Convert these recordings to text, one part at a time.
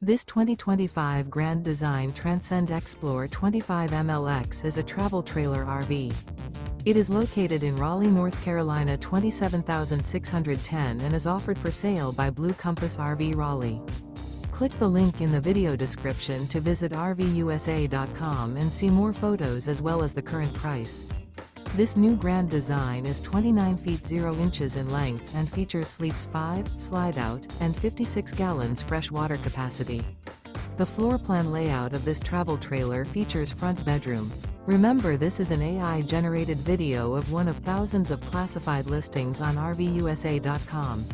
This 2025 Grand Design Transcend Xplor 25 MLX is a travel trailer RV. It is located in Raleigh, North Carolina 27610 and is offered for sale by Blue Compass RV Raleigh. Click the link in the video description to visit RVUSA.com and see more photos as well as the current price. This new Grand Design is 29 feet 0 inches in length and features sleeps 5, slide-out, and 56 gallons fresh water capacity. The floor plan layout of this travel trailer features front bedroom. Remember, this is an AI-generated video of one of thousands of classified listings on RVUSA.com.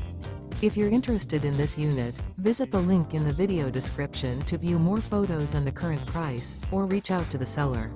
If you're interested in this unit, visit the link in the video description to view more photos and the current price, or reach out to the seller.